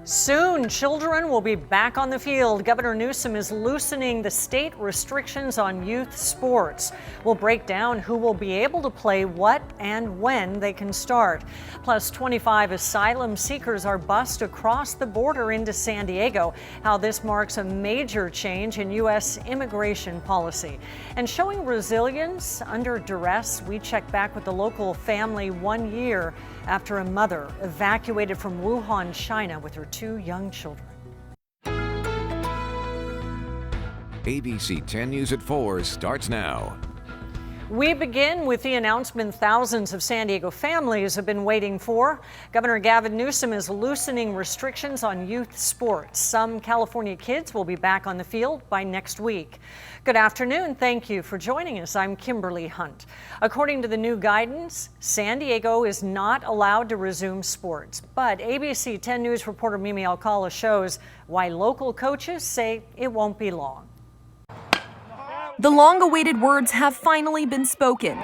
Soon, children will be back on the field. Governor Newsom is loosening the state restrictions on youth sports. We'll break down who will be able to play what and when they can start. Plus, 25 asylum seekers are bussed across the border into San Diego. How this marks a major change in U.S. immigration policy. And showing resilience under duress, we check back with the local family 1 year after a mother evacuated from Wuhan, China with her 2 young children. ABC 10 News at 4 starts now. We begin with the announcement thousands of San Diego families have been waiting for. Governor Gavin Newsom is loosening restrictions on youth sports. Some California kids will be back on the field by next week. Good afternoon. Thank you for joining us. I'm Kimberly Hunt. According to the new guidance, San Diego is not allowed to resume sports. But ABC 10 News reporter Mimi Alcala shows why local coaches say it won't be long. The long-awaited words have finally been spoken.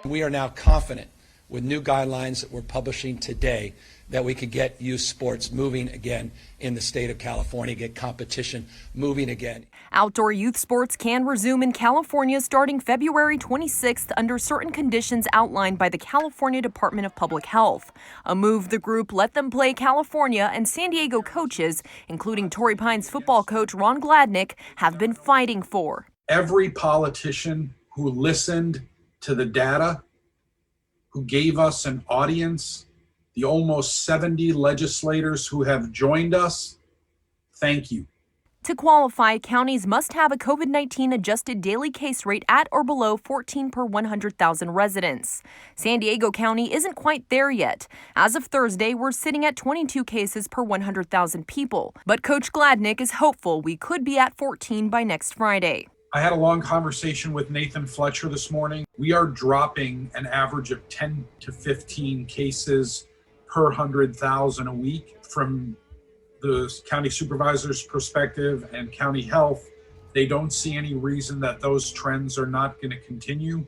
We are now confident with new guidelines that we're publishing today that we could get youth sports moving again in the state of California, get competition moving again. Outdoor youth sports can resume in California starting February 26th under certain conditions outlined by the California Department of Public Health. A move the group Let Them Play California and San Diego coaches, including Torrey Pines football coach Ron Gladnick, have been fighting for. Every politician who listened to the data, who gave us an audience, the almost 70 legislators who have joined us, thank you. To qualify, counties must have a COVID-19 adjusted daily case rate at or below 14 per 100,000 residents. San Diego County isn't quite there yet. As of Thursday, we're sitting at 22 cases per 100,000 people. But Coach Gladnick is hopeful we could be at 14 by next Friday. I had a long conversation with Nathan Fletcher this morning. We are dropping an average of 10 to 15 cases per 100,000 a week. From the county supervisor's perspective and county health, they don't see any reason that those trends are not going to continue.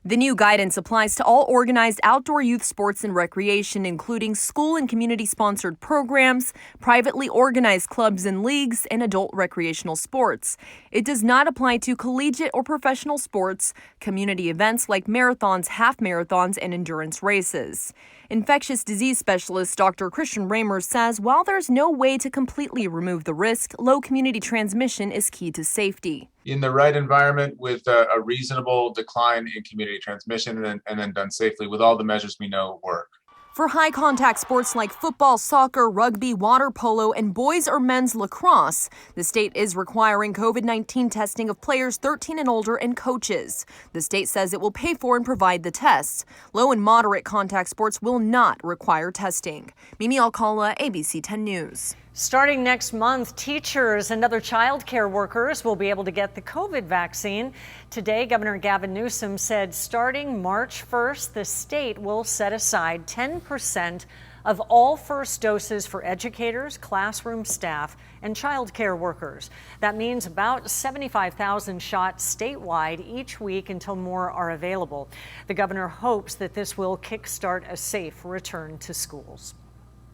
The new guidance applies to all organized outdoor youth sports and recreation, including school and community-sponsored programs, privately organized clubs and leagues, and adult recreational sports. It does not apply to collegiate or professional sports, community events like marathons, half marathons, and endurance races. Infectious disease specialist Dr. Christian Raymer says while there's no way to completely remove the risk, low community transmission is key to safety. In the right environment with a reasonable decline in community transmission and then done safely with all the measures we know work. For high-contact sports like football, soccer, rugby, water polo, and boys or men's lacrosse, the state is requiring COVID-19 testing of players 13 and older and coaches. The state says it will pay for and provide the tests. Low and moderate contact sports will not require testing. Mimi Alcala, ABC 10 News. Starting next month, teachers and other child care workers will be able to get the COVID vaccine. Today, Governor Gavin Newsom said starting March 1st, the state will set aside 10% of all first doses for educators, classroom staff, and child care workers. That means about 75,000 shots statewide each week until more are available. The governor hopes that this will kickstart a safe return to schools.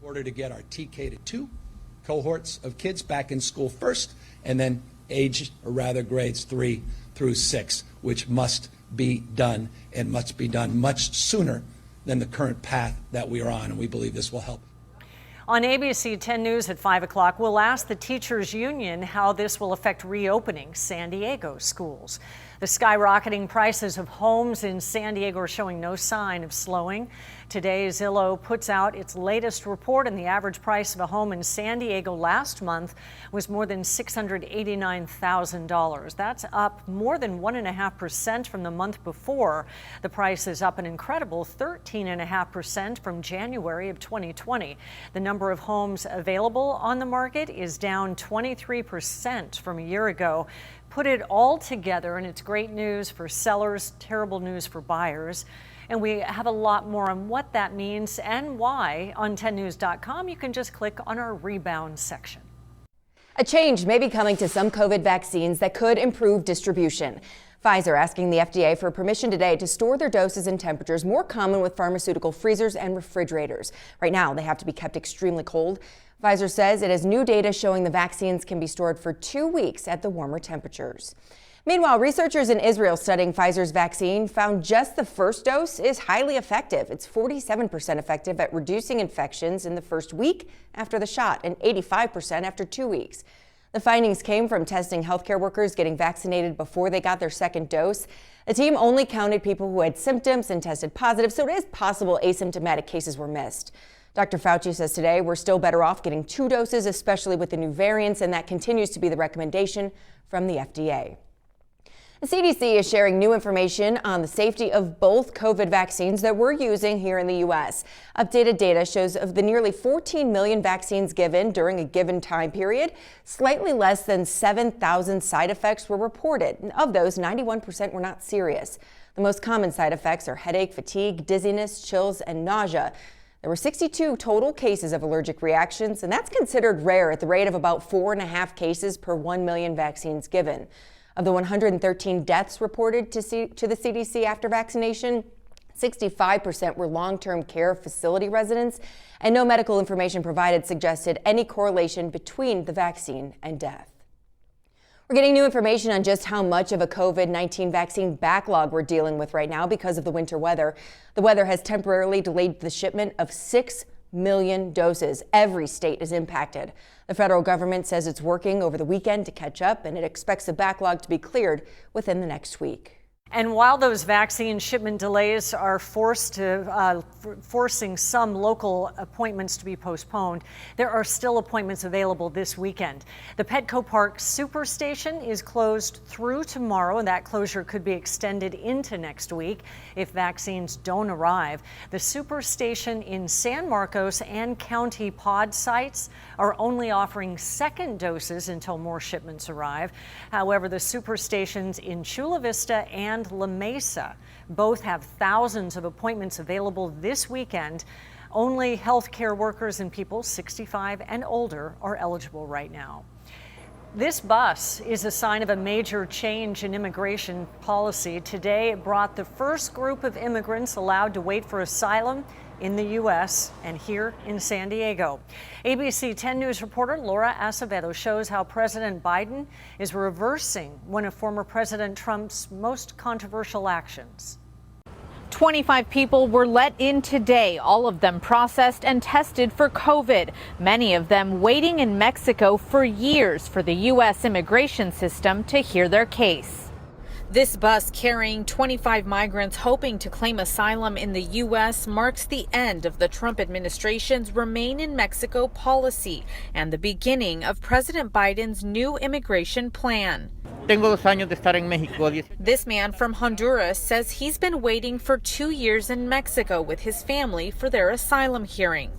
In order to get our TK to 2 cohorts of kids back in school first, and then grades 3 through 6, which must be done and must be done much sooner than the current path that we are on, and we believe this will help. On ABC 10 News at 5 o'clock, we'll ask the Teachers Union how this will affect reopening San Diego schools. The skyrocketing prices of homes in San Diego are showing no sign of slowing. Today, Zillow puts out its latest report, and the average price of a home in San Diego last month was more than $689,000. That's up more than 1.5% from the month before. The price is up an incredible 13.5% from January of 2020. The number of homes available on the market is down 23% from a year ago. Put it all together, and it's great news for sellers, terrible news for buyers. And we have a lot more on what that means and why on 10news.com. You can just click on our rebound section. A change may be coming to some COVID vaccines that could improve distribution. Pfizer asking the FDA for permission today to store their doses in temperatures more common with pharmaceutical freezers and refrigerators. Right now, they have to be kept extremely cold. Pfizer says it has new data showing the vaccines can be stored for 2 weeks at the warmer temperatures. Meanwhile, researchers in Israel studying Pfizer's vaccine found just the first dose is highly effective. It's 47% effective at reducing infections in the first week after the shot and 85% after 2 weeks. The findings came from testing healthcare workers getting vaccinated before they got their second dose. The team only counted people who had symptoms and tested positive, so it is possible asymptomatic cases were missed. Dr. Fauci says today we're still better off getting 2 doses, especially with the new variants, and that continues to be the recommendation from the FDA. The CDC is sharing new information on the safety of both COVID vaccines that we're using here in the U.S. Updated data shows of the nearly 14 million vaccines given during a given time period, slightly less than 7,000 side effects were reported. And of those, 91% were not serious. The most common side effects are headache, fatigue, dizziness, chills, and nausea. There were 62 total cases of allergic reactions, and that's considered rare at the rate of about 4.5 cases per 1 million vaccines given. Of the 113 deaths reported to the CDC after vaccination, 65% were long-term care facility residents, and no medical information provided suggested any correlation between the vaccine and death. We're getting new information on just how much of a COVID-19 vaccine backlog we're dealing with right now because of the winter weather. The weather has temporarily delayed the shipment of 6 million doses. Every state is impacted. The federal government says it's working over the weekend to catch up, and it expects the backlog to be cleared within the next week. And while those vaccine shipment delays are forcing some local appointments to be postponed, there are still appointments available this weekend. The Petco Park Superstation is closed through tomorrow, and that closure could be extended into next week if vaccines don't arrive. The Superstation in San Marcos and county pod sites are only offering second doses until more shipments arrive. However, the Superstations in Chula Vista and La Mesa both have thousands of appointments available this weekend. Only healthcare workers and people 65 and older are eligible right now. This bus is a sign of a major change in immigration policy. Today, it brought the first group of immigrants allowed to wait for asylum in the U.S. and here in San Diego. ABC 10 News reporter Laura Acevedo shows how President Biden is reversing one of former President Trump's most controversial actions. 25 people were let in today, all of them processed and tested for COVID, many of them waiting in Mexico for years for the U.S. immigration system to hear their case. This bus carrying 25 migrants hoping to claim asylum in the U.S. marks the end of the Trump administration's Remain in Mexico policy and the beginning of President Biden's new immigration plan. Tengo 2 años de estar en México. This man from Honduras says he's been waiting for 2 years in Mexico with his family for their asylum hearing.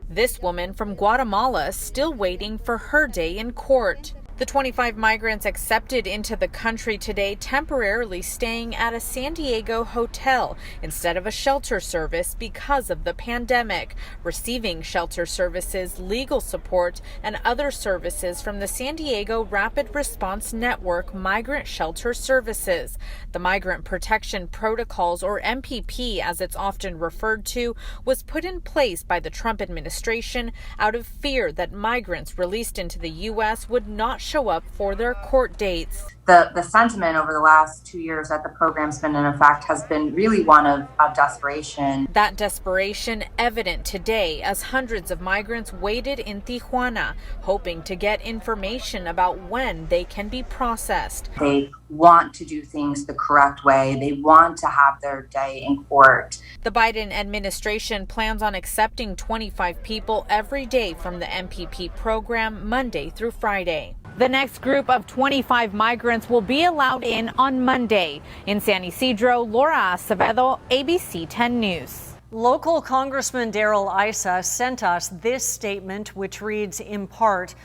This woman from Guatemala still waiting for her day in court. The 25 migrants accepted into the country today temporarily staying at a San Diego hotel instead of a shelter service because of the pandemic, receiving shelter services, legal support, and other services from the San Diego Rapid Response Network Migrant Shelter Services. The Migrant Protection Protocols, or MPP as it's often referred to, was put in place by the Trump administration out of fear that migrants released into the U.S. would not show up for their court dates. The sentiment over the last 2 years that the program's been in effect has been really one of desperation. That desperation evident today as hundreds of migrants waited in Tijuana, hoping to get information about when they can be processed. They want to do things the correct way. They want to have their day in court. The Biden administration plans on accepting 25 people every day from the MPP program Monday through Friday. The next group of 25 migrants will be allowed in on Monday. In San Isidro, Laura Acevedo, ABC 10 News. Local Congressman Darrell Issa sent us this statement, which reads in part,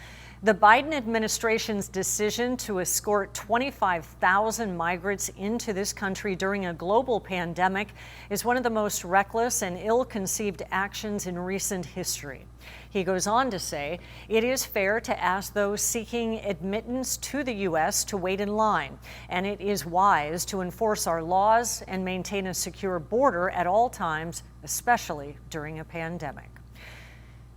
The Biden administration's decision to escort 25,000 migrants into this country during a global pandemic is one of the most reckless and ill-conceived actions in recent history. He goes on to say, it is fair to ask those seeking admittance to the U.S. to wait in line, and it is wise to enforce our laws and maintain a secure border at all times, especially during a pandemic.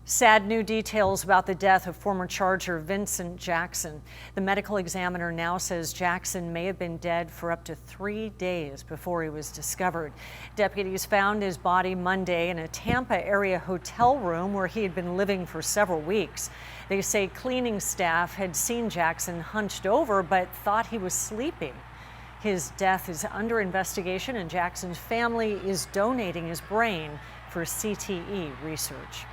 Sad new details about the death of former Charger Vincent Jackson. The medical examiner now says Jackson may have been dead for up to 3 days before he was discovered. Deputies found his body Monday in a Tampa area hotel room where he had been living for several weeks. They say cleaning staff had seen Jackson hunched over but thought he was sleeping. His death is under investigation, and Jackson's family is donating his brain for CTE research.